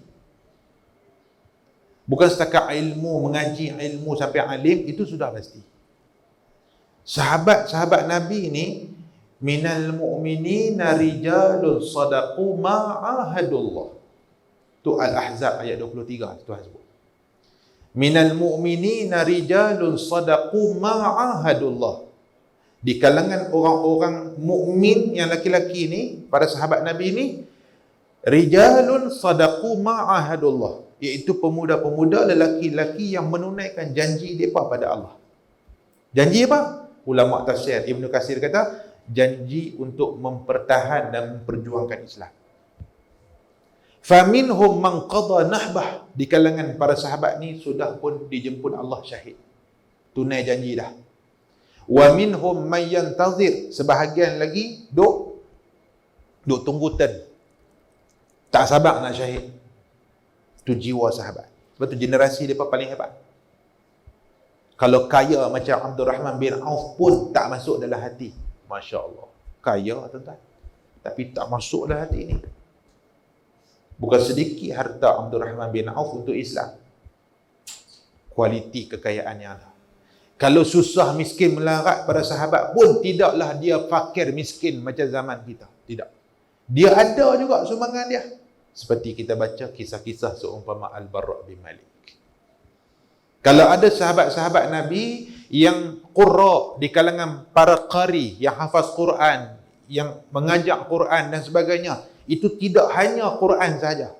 Bukan setakat ilmu, mengaji ilmu sampai alim, itu sudah pasti. Sahabat-sahabat Nabi ni, minal mu'minina rijalun sadaqu ma'ahadullah. Tu Al-Ahzab ayat 23, Tuhan sebut. Minal mu'minina rijalun sadaqu ma'ahadullah. Di kalangan orang-orang mukmin yang laki-laki ni, para sahabat Nabi ni, rijalun sadaqu ma'ahadullah, iaitu pemuda-pemuda lelaki-lelaki yang menunaikan janji mereka pada Allah. Janji apa? Ulama tafsir Ibnu Katsir kata, janji untuk mempertahan dan memperjuangkan Islam. Faminhum man qada nahbah, di kalangan para sahabat ni sudah pun dijemput Allah syahid, tunai janji dah. Wa minhum man yantazir, sebahagian lagi duk tunggu turn, tak sabar nak syahid. Itu jiwa sahabat. Sebab tu generasi mereka paling hebat. Kalau kaya macam Abdul Rahman bin Auf pun tak masuk dalam hati. Masya Allah, kaya tuan-tuan, tapi tak masuk dalam hati ni. Bukan sedikit harta Abdul Rahman bin Auf untuk Islam. Kualiti kekayaan yang ada. Kalau susah miskin melarat pada sahabat pun, tidaklah dia fakir miskin macam zaman kita. Tidak. Dia ada juga sumbangan dia. Seperti kita baca kisah-kisah seumpama Al-Bara' bin Malik. Kalau ada sahabat-sahabat Nabi yang qurra, di kalangan para qari, yang hafaz Quran, yang mengajak Quran dan sebagainya, itu tidak hanya Quran saja.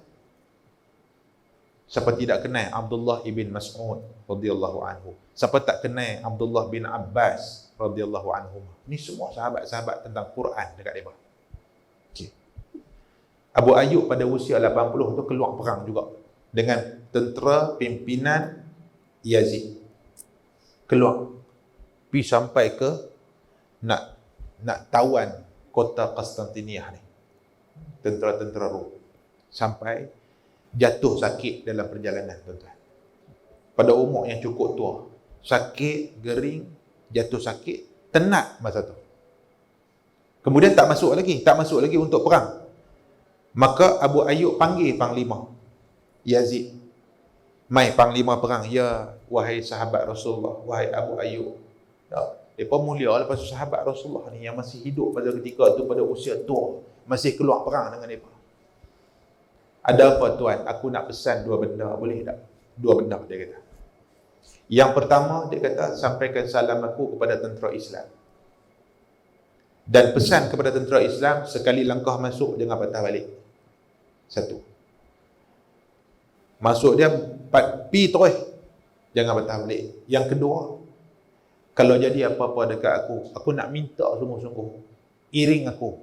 Siapa tidak kenal Abdullah ibn Mas'ud radhiyallahu anhu? Siapa tak kenal Abdullah bin Abbas radhiyallahu anhu? Ini semua sahabat-sahabat tentang Quran dekat mereka. Okay. Abu Ayyub pada usia 80 tu keluar perang juga dengan tentera pimpinan Yazid. Keluar pergi sampai ke nak tawan kota Konstantinia ni, tentera-tentera Rom, sampai jatuh sakit dalam perjalanan, tuan-tuan. Pada umur yang cukup tua, sakit, gering, jatuh sakit, tenat masa tu. Kemudian tak masuk lagi untuk perang. Maka Abu Ayyub panggil panglima Yazid, mai panglima perang. Ya, wahai sahabat Rasulullah, wahai Abu Ayyub. Ya, mereka mulia lepas tu sahabat Rasulullah ni yang masih hidup pada ketika tu, pada usia tua, masih keluar perang dengan mereka. Ada apa tuan? Aku nak pesan dua benda, boleh tak? Dua benda, dia kata. Yang pertama, dia kata, sampaikan salam aku kepada tentera Islam. Dan pesan kepada tentera Islam, sekali langkah masuk, jangan patah balik. Satu. Masuk dia, pi terus, jangan patah balik. Yang kedua, kalau jadi apa-apa dekat aku nak minta sungguh-sungguh, iring aku,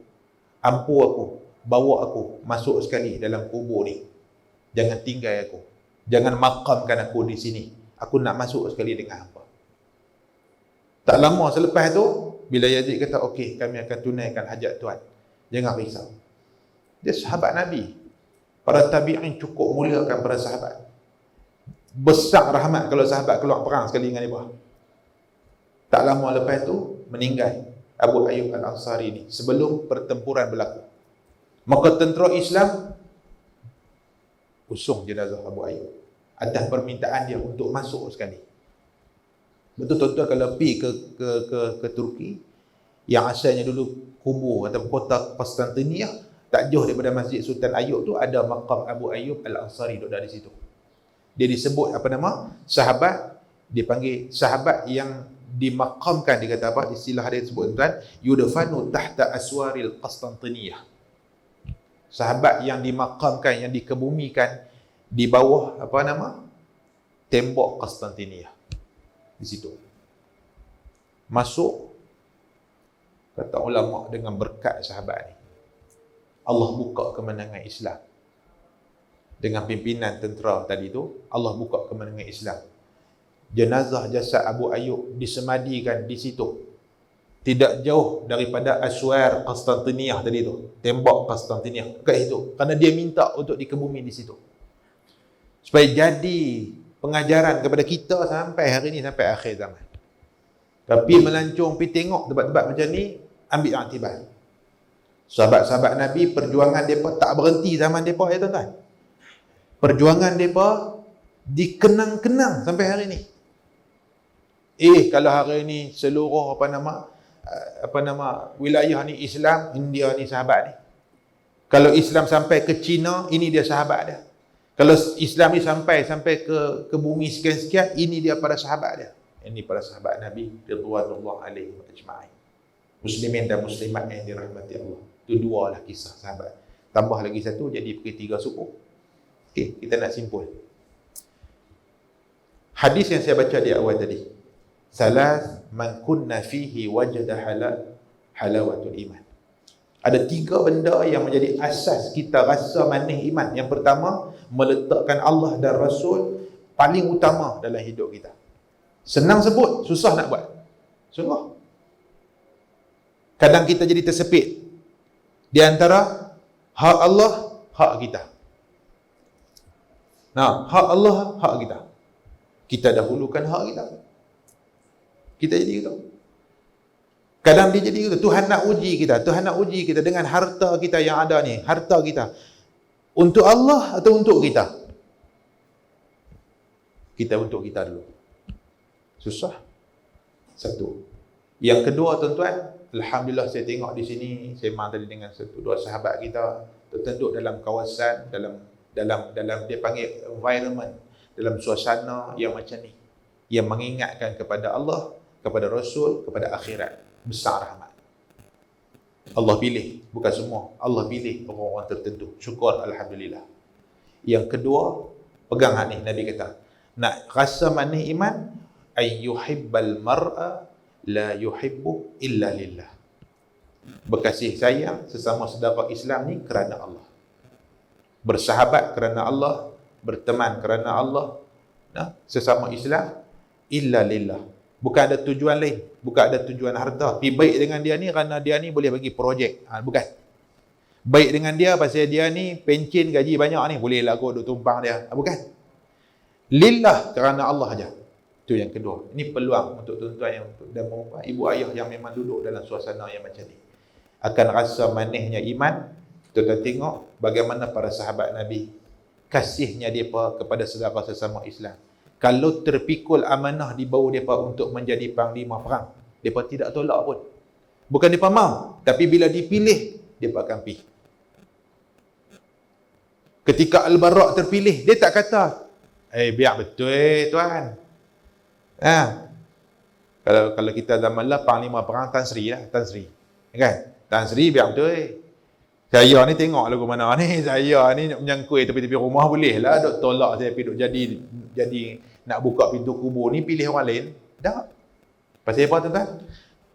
ampu aku, bawa aku masuk sekali dalam kubur ni. Jangan tinggal aku. Jangan makamkan aku di sini. Aku nak masuk sekali dengan hangpa. Tak lama selepas tu, bila Yazid kata, okey, kami akan tunaikan hajat tuan, jangan risau. Dia sahabat Nabi. Para tabi'in cukup muliakan para sahabat. Besar rahmat kalau sahabat keluar perang sekali dengan mereka. Tak lama lepas tu, meninggal Abu Ayyub Al-Ansari ni sebelum pertempuran berlaku. Maka tentera Islam usung jenazah Abu Ayyub atas permintaan dia untuk masuk sekali. Betul tuan-tuan kalau pergi ke Turki yang asalnya dulu kubur atau kota Konstantinia, tak jauh daripada Masjid Sultan Ayub tu ada makam Abu Ayyub Al-Ansari duduk di situ. Dia disebut apa nama? Sahabat, dipanggil sahabat yang dimakamkan, dia kata apa? Istilah dia sebut tuan, yudfanu tahta aswaril Konstantiniyah. Sahabat yang dimakamkan, yang dikebumikan di bawah apa nama? Tembok Konstantiniyah. Di situ. Masuk, kata ulama, dengan berkat sahabat ni, Allah buka kemenangan Islam. Dengan pimpinan tentera tadi tu, Allah buka kemenangan Islam. Jenazah jasad Abu Ayyub disemadikan di situ. Tidak jauh daripada Aswar Konstantiniyah tadi tu. Tembok Konstantiniyah. Kat situ. Kerana dia minta untuk dikebumi di situ. Supaya jadi pengajaran kepada kita sampai hari ni, sampai akhir zaman. Tapi melancong, pergi tengok tempat-tempat macam ni, ambil iktibar. Sahabat-sahabat Nabi, perjuangan mereka tak berhenti zaman mereka, ya tuan-tuan. Perjuangan mereka dikenang-kenang sampai hari ni. Kalau hari ni seluruh apa nama wilayah ni Islam, India ni sahabat ni. Kalau Islam sampai ke China, ini dia sahabat dia. Kalau Islam ni sampai ke bumi sekian-sekian, ini dia para sahabat dia. Ini para sahabat Nabi radhiyallahu alaihi ajma'in. Muslimin dan muslimat yang dirahmati Allah. Itu dua lah kisah sahabat. Tambah lagi satu, jadi tiga suku. Okey, kita nak simpul. Hadis yang saya baca di awal tadi. Salas man kunna fihi wajada halawatul iman. Ada tiga benda yang menjadi asas kita rasa manis iman. Yang pertama, meletakkan Allah dan Rasul paling utama dalam hidup kita. Senang sebut, susah nak buat. Sungguh. Kadang kita jadi tersepit di antara hak Allah, hak kita. Nah, hak Allah, hak kita. Kita dahulukan hak kita. Kita jadi gitu. Kadang dia jadi gitu. Tuhan nak uji kita. Tuhan nak uji kita dengan harta kita yang ada ni. Harta kita. Untuk Allah atau untuk kita? Kita untuk kita dulu. Susah. Satu. Yang kedua tuan-tuan, alhamdulillah saya tengok di sini, saya main tadi dengan satu dua sahabat kita, tertunduk dalam kawasan, dalam dia panggil environment, dalam suasana yang macam ni, yang mengingatkan kepada Allah, kepada Rasul, kepada akhirat. Besar rahmat. Allah pilih, bukan semua. Allah pilih orang-orang tertentu. Syukur alhamdulillah. Yang kedua, pegang hadis Nabi kata, nak rasa manis iman, ayyuhibbal mar'a la yuhibbu illa lillah. Berkasih sayang sesama saudara Islam ni kerana Allah. Bersahabat kerana Allah, berteman kerana Allah, sesama Islam illa lillah. Bukan ada tujuan lain, bukan ada tujuan harta. Pergi baik dengan dia ni kerana dia ni boleh bagi projek. Bukan. Baik dengan dia pasal dia ni pencen gaji banyak ni, bolehlah aku duk tumpang dia. Bukan. Lillah, kerana Allah aja. Itu yang kedua. Ini peluang untuk tuan-tuan yang dan ibu ayah yang memang duduk dalam suasana yang macam ni. Akan rasa manisnya iman. Tuan-tuan tengok bagaimana para sahabat Nabi, kasihnya mereka kepada saudara sesama Islam. Kalau terpikul amanah di bawah mereka untuk menjadi panglima perang, mereka tidak tolak pun. Bukan mereka mau, tapi bila dipilih, mereka akan pergi. Ketika Al-Bara' terpilih, dia tak kata, biar betul tuan. Kalau kita zaman lah, panglima perang Tan Sri lah, Tan Sri. Kan? Tan Sri biar betul. Saya ni tengok lagu mana ni, saya ni nak menyangkui tepi-tepi rumah boleh lah, duk tolak saya pergi duk jadi nak buka pintu kubur ni, pilih orang lain. Tak. Pasal apa tuan-tuan?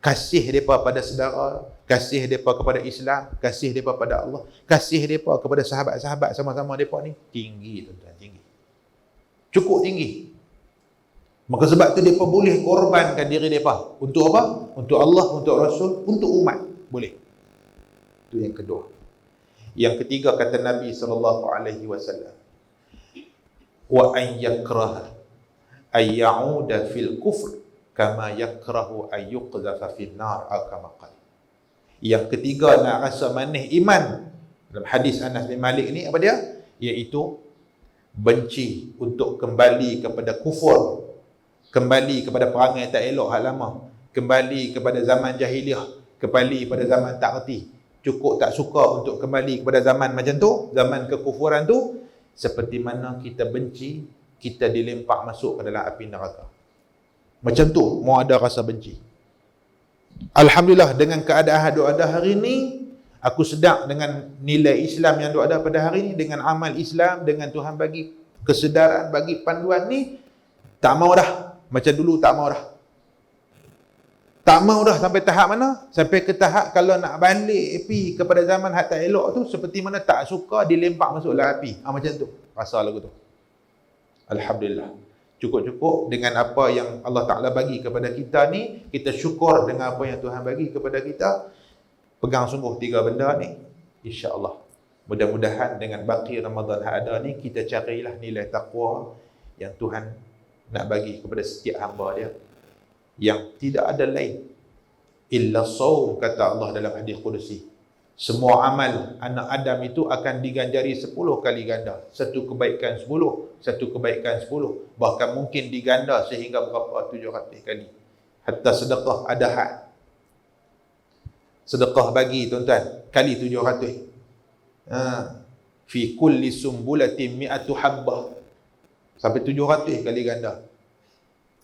Kasih mereka pada saudara, kasih mereka kepada Islam, kasih mereka pada Allah, kasih mereka kepada sahabat-sahabat sama-sama mereka ni tinggi tuan-tuan, tinggi. Cukup tinggi. Maka sebab tu mereka boleh korbankan diri mereka. Untuk apa? Untuk Allah, untuk Rasul, untuk umat. Boleh. Itu yang kedua. Yang ketiga kata Nabi SAW, wa an yakraha ay ya'uda fil kufr kama yakrahu ayyuqdhafa fin nar atau kama qala. Yang ketiga nak rasa manis iman, dalam hadis Anas bin Malik ni apa dia? Iaitu benci untuk kembali kepada kufur, kembali kepada perangai tak elok hak lama, kembali kepada zaman jahiliah, kembali pada zaman tak reti. Cukup tak suka untuk kembali kepada zaman macam tu, zaman kekufuran tu, seperti mana kita benci kita dilempak masuk ke dalam api neraka. Macam tu mau ada rasa benci. Alhamdulillah, dengan keadaan duk ada hari ni, aku sedar dengan nilai Islam yang duk ada pada hari ni, dengan amal Islam, dengan Tuhan bagi kesedaran, bagi panduan ni, tak mau dah. Macam dulu tak mau dah. Tak mau dah sampai tahap mana? Sampai ke tahap kalau nak balik api kepada zaman hak tak elok tu, seperti mana tak suka dilempak masuk dalam api. Macam tu rasa lagu tu. Alhamdulillah. Cukup-cukup dengan apa yang Allah Ta'ala bagi kepada kita ni, kita syukur dengan apa yang Tuhan bagi kepada kita. Pegang sungguh 3 benda ni, insya-Allah. Mudah-mudahan dengan baki Ramadan yang ada ni, kita carilah nilai taqwa yang Tuhan nak bagi kepada setiap hamba dia, yang tidak ada lain illa saum, kata Allah dalam hadis Qudusi. Semua amal anak Adam itu akan diganjari 10 kali ganda. Satu kebaikan 10, satu kebaikan 10. Bahkan mungkin diganda sehingga berapa 700 kali. Hatta sedekah ada had. Sedekah bagi tuan-tuan, kali 700. Fi kulli sumbulatin mi'atu habbah. Sampai 700 kali ganda.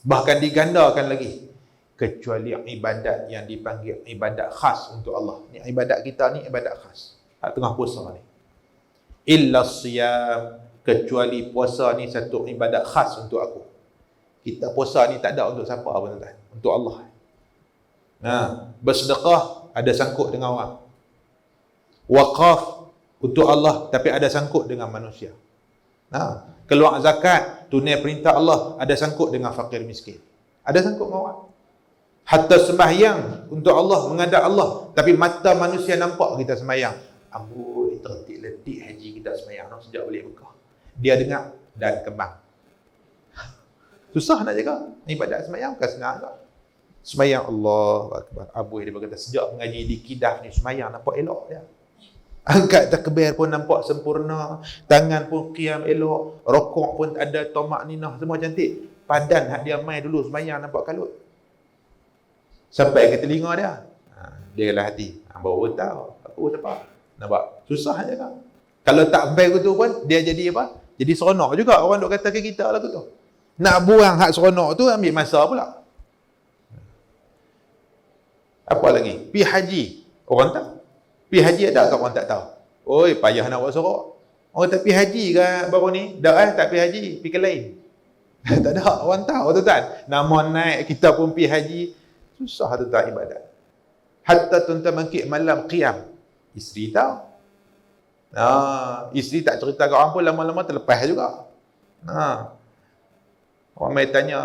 Bahkan digandakan lagi. Kecuali ibadat yang dipanggil ibadat khas untuk Allah. Ni ibadat kita ni ibadat khas. Hak tengah puasa ni. Illa siyam, kecuali puasa ni satu ibadat khas untuk aku. Kita puasa ni tak ada untuk siapa pun tuan-tuan. Untuk Allah. Bersedekah ada sangkut dengan orang. Waqaf untuk Allah tapi ada sangkut dengan manusia. Keluar zakat, tunai perintah Allah, ada sangkut dengan fakir miskin. Ada sangkut dengan orang. Hatta sembahyang untuk Allah, menghadap Allah, tapi mata manusia nampak kita sembahyang. Amboi, terletik-letik haji kita sembahyang sejak balik Mekah. Dia dengar dan kembang. Susah nak jaga. Ibadat sembahyang bukan senang tak? Sembahyang Allah Akbar. Amboi, dia berkata sejak mengaji di Kidah ni sembahyang nampak elok dia. Angkat takbir pun nampak sempurna, tangan pun qiyam elok, rokok pun ada tomak ninah, semua cantik. Padan hak dia mai dulu sembahyang nampak kalut. Sampai ke telinga dia. Dia kala hati. Baru tahu. Aku siapa? Nampak? Susah je kan? Kalau tak sampai gitu pun, dia jadi apa? Jadi seronok juga. Orang duk kata ke kita lagu tu. Nak buang hak seronok tu, ambil masa pula. Apa lagi? Pi haji. Orang tak? Pi haji ada ke orang tak tahu? Oi, payah nak buat sorok. Orang tak pi haji ke baru ni? Dah tak pi haji. Pi ke lain. Tak ada. Orang tahu tu kan? Nama naik, kita pun pi haji. Susah tuan-tuan ibadat. Hatta tuan-tuan bangkit malam qiyam. Isteri tahu. Isteri tak cerita kat orang pun lama-lama terlepas juga. Orang mai tanya,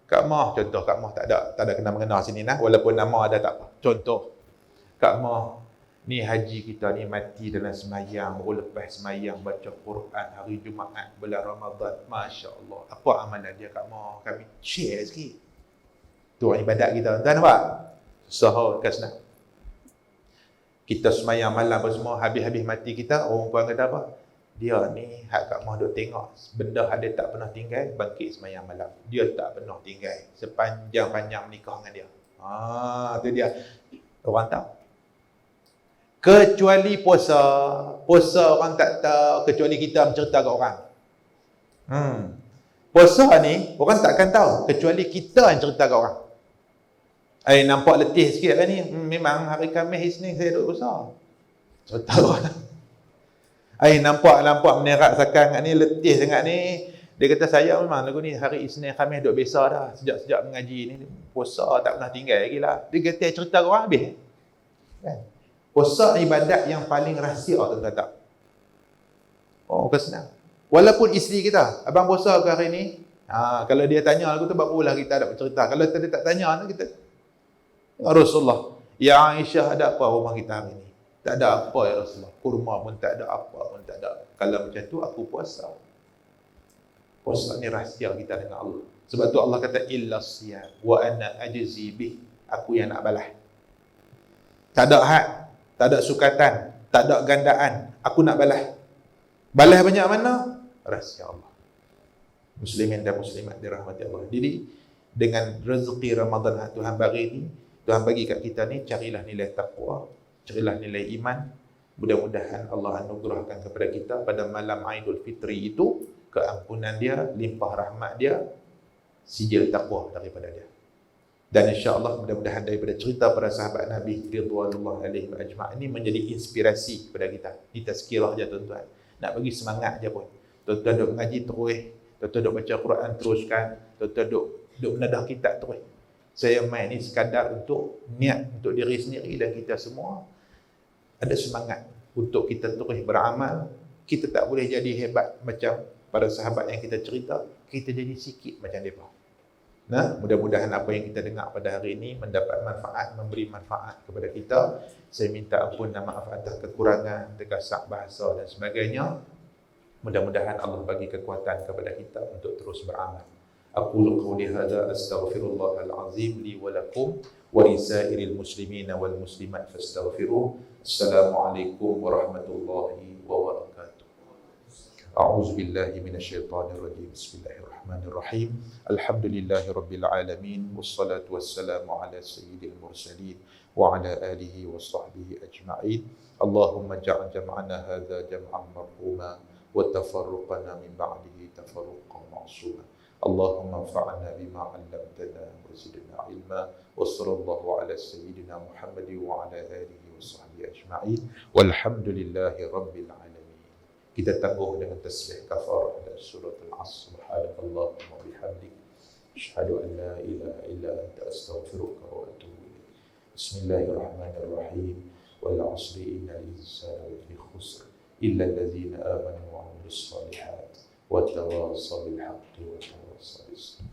Kak Mah, contoh Kak Mah tak ada kena-mengena sini walaupun nama ada tak apa. Contoh, Kak Mah, ni haji kita ni mati dalam semayang, baru lepas semayang baca Quran hari Jumaat bulan Ramadan. Masya-Allah. Apa amalan dia Kak Mah? Kami share sikit. Tu ibadat kita. Tuan nampak? Susah kan senang. Kita semayang malam apa semua, habis-habis mati kita, orang pun kata apa? Dia ni, hak Kak Mah duk tengok, benda dia tak pernah tinggal, bangkit semayang malam. Dia tak pernah tinggal, sepanjang-panjang menikah dengan dia. Tu dia. Orang tahu. Kecuali puasa. Puasa orang tak tahu, kecuali kita mencerita kat orang. Puasa ni, orang takkan tahu, kecuali kita yang cerita kat orang. Nampak letih sikit kan ni? Memang hari Khamis ni saya duduk puasa. Cerita orang. Nampak menerak sakan kat ni, letih sangat ni. Dia kata saya memang lagu ni hari Isnin Khamis duduk biasa dah. Sejak mengaji ni, puasa tak pernah tinggal lagi lah. Dia kata cerita kat orang habis. Kan? Puasa ibadat yang paling rahsia tuan-tuan tak? Bukan senang. Walaupun isteri kita, abang puasa ke hari ni? Kalau dia tanya lagu tu, barulah kita ada bercerita. Kalau dia tak tanya, kita Rasulullah, ya Aisyah, ada apa rumah kita hari ni? Tak ada apa ya Rasulullah. Kurma pun tak ada, apa pun tak ada. Kalau macam tu, aku puasa. Puasa ni rahsia kita dengan Allah. Sebab tu Allah kata illa siyam wa ana ajzi bih, aku yang nak balas. Tak ada had, tak ada sukatan, tak ada gandaan, aku nak balas. Balas banyak mana? Rahsia Allah. Muslimin dan muslimat dirahmati Allah. Jadi dengan rezeki Ramadan yang Tuhan bagi ni, Tuhan bagi kat kita ni, carilah nilai taqwa, carilah nilai iman. Mudah-mudahan Allah anugerahkan kepada kita pada malam Aidul Fitri itu keampunan dia, limpah rahmat dia, sijil taqwa daripada dia. Dan insya-Allah mudah-mudahan daripada cerita para sahabat Nabi radhiyallahu alaihim ajma' ini menjadi inspirasi kepada kita. Ini tazkirah je tuan-tuan. Nak bagi semangat je pun. Tuan-tuan duk mengaji terus, tuan-tuan duk baca Quran teruskan, tuan-tuan duk menadah kitab terus. Saya main ni sekadar untuk niat untuk diri sendiri dan kita semua ada semangat untuk kita terus beramal. Kita tak boleh jadi hebat macam para sahabat yang kita cerita, kita jadi sikit macam mereka. Nah, mudah-mudahan apa yang kita dengar pada hari ini mendapat manfaat, memberi manfaat kepada kita. Saya minta ampun dan maaf atas kekurangan, terkasak bahasa dan sebagainya. Mudah-mudahan Allah bagi kekuatan kepada kita untuk terus beramal. Aqulu qawli hadza astaghfirullahal azim li wa lakum wa lisairil muslimina wal muslimat fastaghfiruh. Assalamualaikum warahmatullahi wabarakatuh. A'udzu billahi minasyaitonir rajim. Bismillahirrahmanirrahim. Alhamdulillahi rabbil alamin wassalatu wassalamu ala sayyidil mursalin wa ala alihi wa sahbihi ajma'in. Allahumma ja'al jam'ana hadza jam'an marhuma wa tafarruqana min ba'dihi tafarruqan ma'suma. Allahumma anfa'na bima 'allamtana wa zidna 'ilma wa sallallahu ala sayyidina Muhammad wa ala alihi wa sahbihi ajma'in. Walhamdulillahi rabbil alamin. Kita tangguh dengan tasbih kafarah dan surah Al-Asr. Subhanakallahumma wa bihamdik, asyhadu an la ilaha illa anta astaghfiruka wa atubu ilaik. Bismillahirrahmanirrahim. Wal 'asri innal insana lafi khusr illa allazina amanu wa 'amilus solihat wa tawassaw bil haqqi wa tawassaw bis sabr.